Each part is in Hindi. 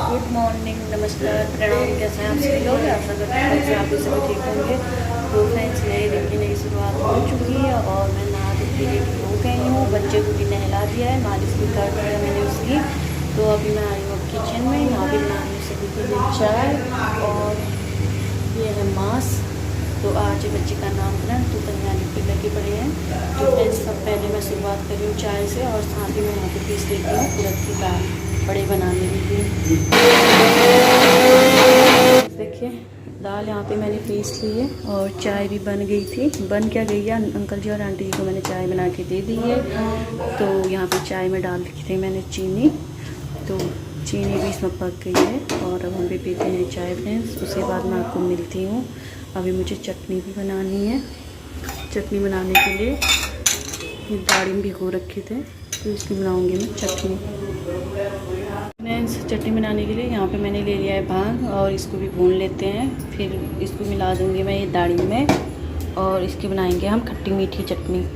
गुड मॉर्निंग, नमस्कार, प्रणाम। कैसे हैं आप सभी लोग? आशा करते हैं कि आप सभी ठीक होंगे। तो फ्रेंड्स, नए दिन की नई शुरुआत हो चुकी है और मैं नहा धो के रेडी हो गई हूँ। बच्चे को भी नहला दिया है, मालिश भी कर दिया मैंने उसकी। तो अभी मैं आई हूँ किचन में, यहाँ भी बना रही हूँ सभी के लिए चाय और ये है मांस। तो आज बच्चे का नामकरण तो तैयारी पे लगे पड़े हैं। तो फ्रेंड्स, सब पहले मैं शुरुआत कर रही हूँ चाय से और साथ ही मैं यहाँ पे पीस देती हूँ उड़द की दाल बड़े बनाने के लिए। देखिए, दाल यहाँ पे मैंने पीस ली है और चाय भी बन गई थी। बन क्या गई है, अंकल जी और आंटी जी को मैंने चाय बना के दे दी है। तो यहाँ पे चाय में डाल दी थी मैंने चीनी, तो चीनी भी इसमें पक गई है और अब हम भी पीते हैं चाय फ्रेंड्स। उसके बाद मैं आपको मिलती हूँ। अभी मुझे चटनी भी बनानी है। चटनी बनाने के लिए ये दाढ़ी में भिगो रखे थे, तो इसकी बनाऊंगी मैं चटनी। फ्रेंड्स, चटनी बनाने के लिए यहाँ पे मैंने ले लिया है भांग और इसको भी भून लेते हैं। फिर इसको मिला दूँगी मैं ये दाढ़ी में और इसकी बनाएंगे हम खट्टी मीठी चटनी।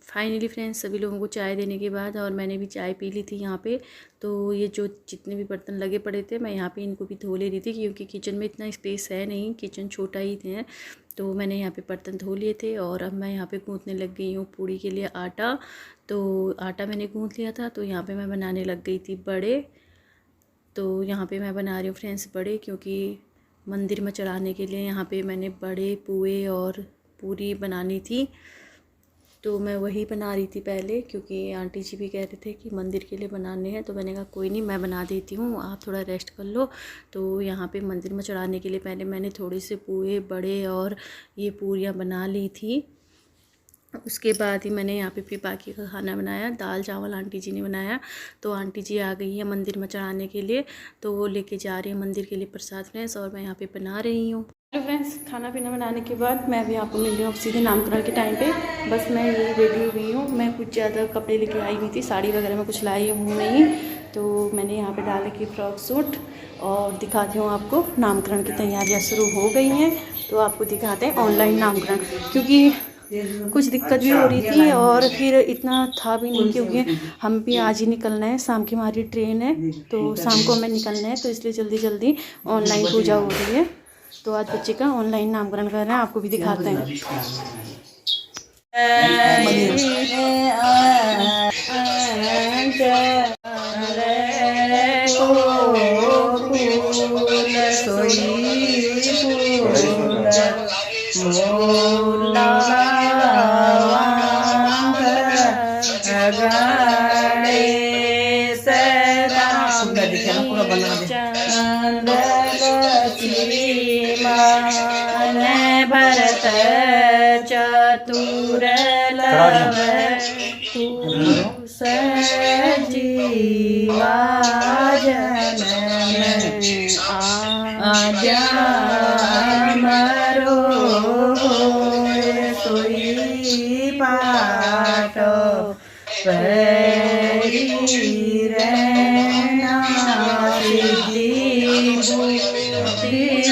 फाइनली फ्रेंड्स, सभी लोगों को चाय देने के बाद और मैंने भी चाय पी ली थी यहाँ पे। तो ये जो जितने भी बर्तन लगे पड़े थे, मैं यहाँ पे इनको भी धो ले रही थी क्योंकि किचन में इतना स्पेस है नहीं, किचन छोटा ही है। तो मैंने यहाँ पे बर्तन धो लिए थे और अब मैं यहाँ पे गूँथने लग गई हूँ पूड़ी के लिए आटा। तो आटा मैंने गूँथ लिया था, तो यहाँ पर मैं बनाने लग गई थी बड़े। तो यहाँ पर मैं बना रही हूँ फ्रेंड्स बड़े, क्योंकि मंदिर में चढ़ाने के लिए यहाँ पर मैंने बड़े पुए और पूरी बनानी थी। तो मैं वही बना रही थी पहले, क्योंकि आंटी जी भी कह रहे थे कि मंदिर के लिए बनाने हैं। तो मैंने कहा कोई नहीं, मैं बना देती हूँ, आप थोड़ा रेस्ट कर लो। तो यहाँ पे मंदिर में चढ़ाने के लिए पहले मैंने थोड़े से पुए बड़े और ये पूरियाँ बना ली थी। उसके बाद ही मैंने यहाँ पे फिर बाकी का खाना बनाया। दाल चावल आंटी जी ने बनाया। तो आंटी जी आ गई है मंदिर में चढ़ाने के लिए, तो वो लेके जा रही है मंदिर के लिए प्रसाद फ्रेंड्स, और मैं यहाँ पे बना रही हूँ। हेलो फ्रेंड्स, खाना पीना बनाने के बाद मैं अभी आपको मिल रही हूँ सीधे नामकरण के टाइम पे। बस मैं ये रेडी हुई हूँ। मैं कुछ ज़्यादा कपड़े लेके आई हुई थी, साड़ी वगैरह में कुछ लाई हूँ नहीं। तो मैंने यहाँ पे डाल रखी फ्रॉक सूट और दिखाती हूँ आपको। नामकरण की तैयारियाँ शुरू हो गई हैं, तो आपको दिखाते हैं ऑनलाइन नामकरण, क्योंकि कुछ दिक्कत भी हो रही थी और फिर इतना था भी नहीं, क्योंकि हम भी आज ही निकलना है। शाम की हमारी ट्रेन है, तो शाम को हमें निकलना है, तो इसलिए जल्दी जल्दी ऑनलाइन पूजा हो रही है। तो आज बच्चे का ऑनलाइन नामकरण कर रहे हैं, आपको भी दिखाते हैं। भरत चतुर सजीवा मरो सोई पाठ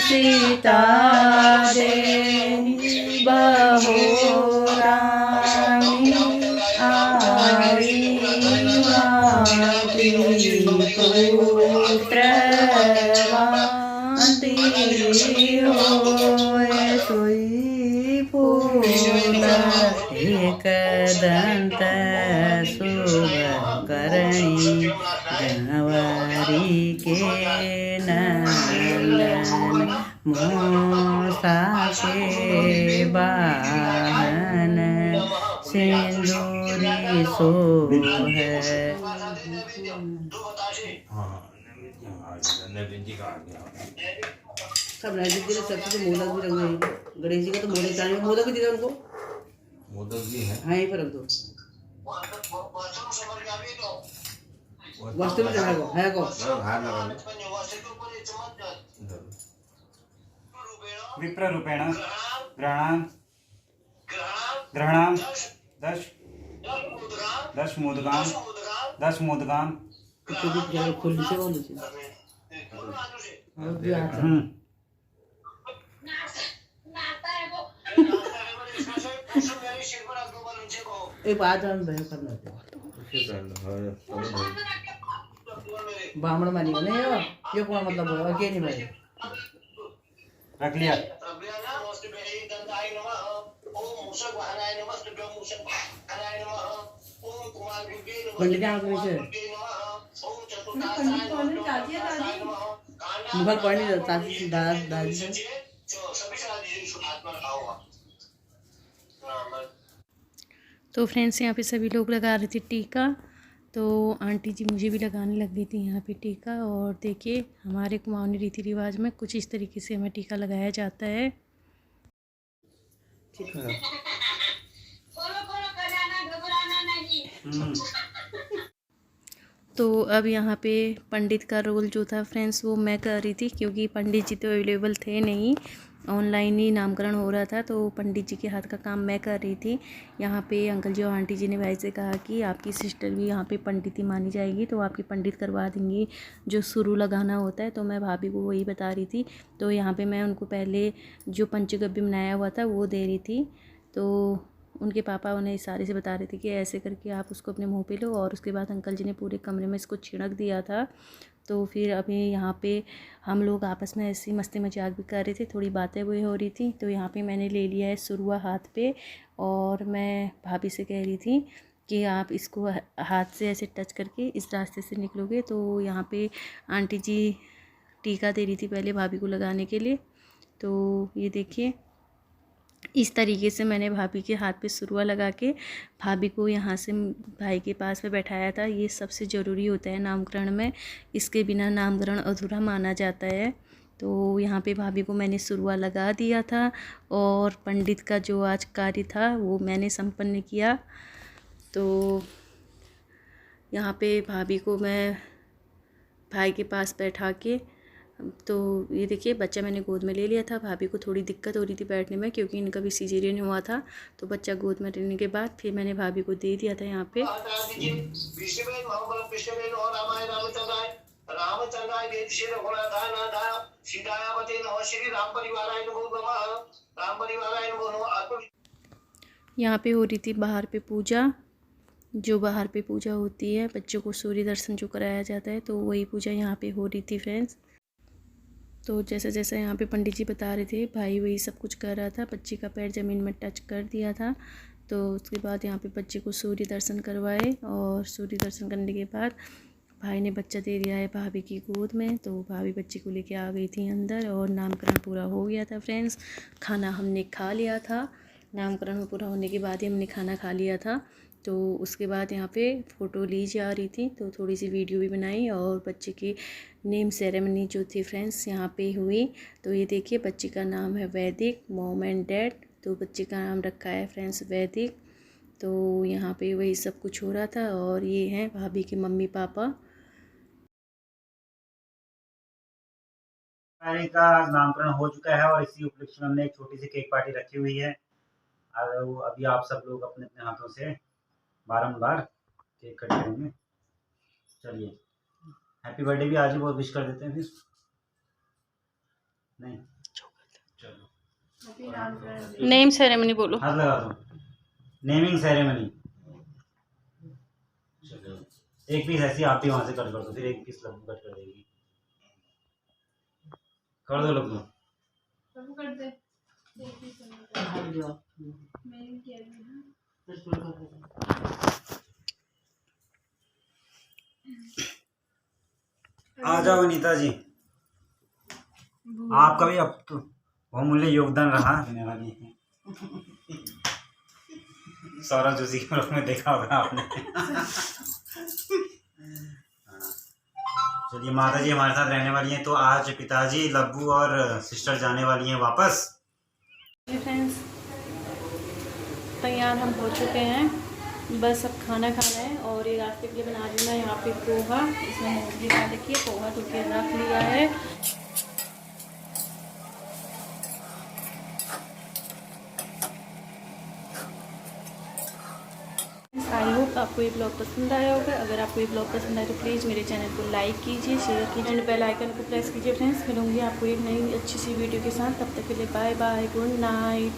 सीता देवी बहुरानी आई पुत्रवंती होए सोई फूल एक दंत शुभकरणी गंवारी के नंदन मूसा के वाहन सिंदूरी सोहे। सब नैतिक जी ने सब चीज़ मोदक भी रख गए। गणेश जी का तो मोदक चाहिए, मोदक भी दे दो उनको। मोदक भी है, हाँ यहीं पर रख दो। वस्तु में है को विप्र रूपेण ग्रहणाम 10 मोदकाम फुल नीचे वो नीचे एक बात हम बहन करना बामण मानी बने यो कौन मतलब बोला के नहीं भाई रख लिया। पंडित यहाँ कोई से मुखर पढ़ने जाता चाची दादी से तो फ्रेंड्स यहाँ पे सभी लोग लगा रहे थे टीका, तो आंटी जी मुझे भी लगाने लग गई थी यहाँ पे टीका। और देखिए हमारे कुमाऊनी रीति रिवाज में कुछ इस तरीके से हमें टीका लगाया जाता है। ठीक है। तो अब यहाँ पे पंडित का रोल जो था फ्रेंड्स वो मैं कर रही थी, क्योंकि पंडित जी तो अवेलेबल थे नहीं, ऑनलाइन ही नामकरण हो रहा था, तो पंडित जी के हाथ का काम मैं कर रही थी। यहाँ पे अंकल जी और आंटी जी ने भाई से कहा कि आपकी सिस्टर भी यहाँ पे पंडित ही मानी जाएगी, तो आपकी पंडित करवा देंगी जो शुरू लगाना होता है। तो मैं भाभी को वही बता रही थी। तो यहाँ पे मैं उनको पहले जो पंचगव्य बनाया हुआ था वो दे रही थी। तो उनके पापा उन्हें इशारे से बता रहे थे कि ऐसे करके आप उसको अपने मुंह पे लो। और उसके बाद अंकल जी ने पूरे कमरे में इसको छिड़क दिया था। तो फिर अभी यहाँ पे हम लोग आपस में ऐसी मस्ती मजाक भी कर रहे थे, थोड़ी बातें भी हो रही थी। तो यहाँ पे मैंने ले लिया है सुरुआ हाथ पे, और मैं भाभी से कह रही थी कि आप इसको हाथ से ऐसे टच करके इस रास्ते से निकलोगे। तो यहाँ पे आंटी जी टीका दे रही थी पहले भाभी को लगाने के लिए। तो ये देखिए इस तरीके से मैंने भाभी के हाथ पे सुरुआ लगा के भाभी को यहाँ से भाई के पास में बैठाया था। ये सबसे ज़रूरी होता है नामकरण में, इसके बिना नामकरण अधूरा माना जाता है। तो यहाँ पे भाभी को मैंने सुरुआ लगा दिया था, और पंडित का जो आज कार्य था वो मैंने संपन्न किया। तो यहाँ पे भाभी को मैं भाई के पास बैठा के, तो ये देखिए बच्चा मैंने गोद में ले लिया था। भाभी को थोड़ी दिक्कत हो रही थी बैठने में, क्योंकि इनका भी सीजेरियन हुआ था। तो बच्चा गोद में लेने के बाद फिर मैंने भाभी को दे दिया था यहाँ पे। यहाँ पे हो रही थी बाहर पे पूजा, जो बाहर पे पूजा होती है, बच्चों को सूर्य दर्शन जो कराया जाता है, तो वही पूजा यहाँ पे हो रही थी फ्रेंड्स। तो जैसा जैसा यहाँ पे पंडित जी बता रहे थे, भाई वही सब कुछ कर रहा था। बच्चे का पैर ज़मीन में टच कर दिया था। तो उसके बाद यहाँ पे बच्चे को सूर्य दर्शन करवाए, और सूर्य दर्शन करने के बाद भाई ने बच्चा दे दिया है भाभी की गोद में। तो भाभी बच्चे को लेके आ गई थी अंदर, और नामकरण पूरा हो गया था फ्रेंड्स। खाना हमने खा लिया था, नामकरण पूरा होने के बाद ही हमने खाना खा लिया था। तो उसके बाद यहाँ पे फ़ोटो ली जा रही थी, तो थोड़ी सी वीडियो भी बनाई। और बच्चे की नेम सेरेमनी जो थी फ्रेंड्स यहाँ पे हुई। तो ये देखिए बच्चे का नाम है वैदिक, मॉम एंड डैड। तो बच्चे का नाम रखा है फ्रेंड्स वैदिक। तो यहाँ पे वही सब कुछ हो रहा था। और ये हैं भाभी के मम्मी पापा। का नामकरण हो चुका है, और इसी उपलक्ष्य में हमने एक छोटी सी केक पार्टी रखी हुई है। अभी आप सब लोग अपने अपने हाथों से बारंबार केक कट करेंगे। चलिए हैप्पी बर्थडे भी आज ही बहुत विश कर देते हैं। फिर नहीं चलो नेम सेरेमनी बोलो, हाथ लगा दो। Naming ceremony. एक पीस ऐसी आप ही वहां से कट कर दो, फिर एक पीस लड्डू कट कर देगी। कर दो लड्डू कर दे। आ जाओ अनीता जी, आपका भी अब तो बहुमूल्य योगदान रहा देने वाली है। सौरभ जोशी के रूप में देखा होगा आपने। चलिए माता जी हमारे साथ रहने वाली हैं, तो आज पिताजी, लब्बू और सिस्टर जाने वाली हैं वापस। फ्रेंड्स तैयार हम हो चुके हैं, बस अब खाना खाना है। और ये रास्ते के लिए बना रही हूँ मैं यहाँ पे पोहा। इसमें मूंगफली डाल देखिए, पोहा धो के रख लिया है। आई होप आपको ये ब्लॉग पसंद आया होगा। अगर आपको ये ब्लॉग पसंद आए तो प्लीज़ मेरे चैनल को लाइक कीजिए, शेयर कीजिए, एंड बेल आइकन को प्रेस कीजिए फ्रेंड्स। मिलूंगी आपको एक नई अच्छी सी वीडियो के साथ। तब तक के लिए बाय बाय, गुड नाइट।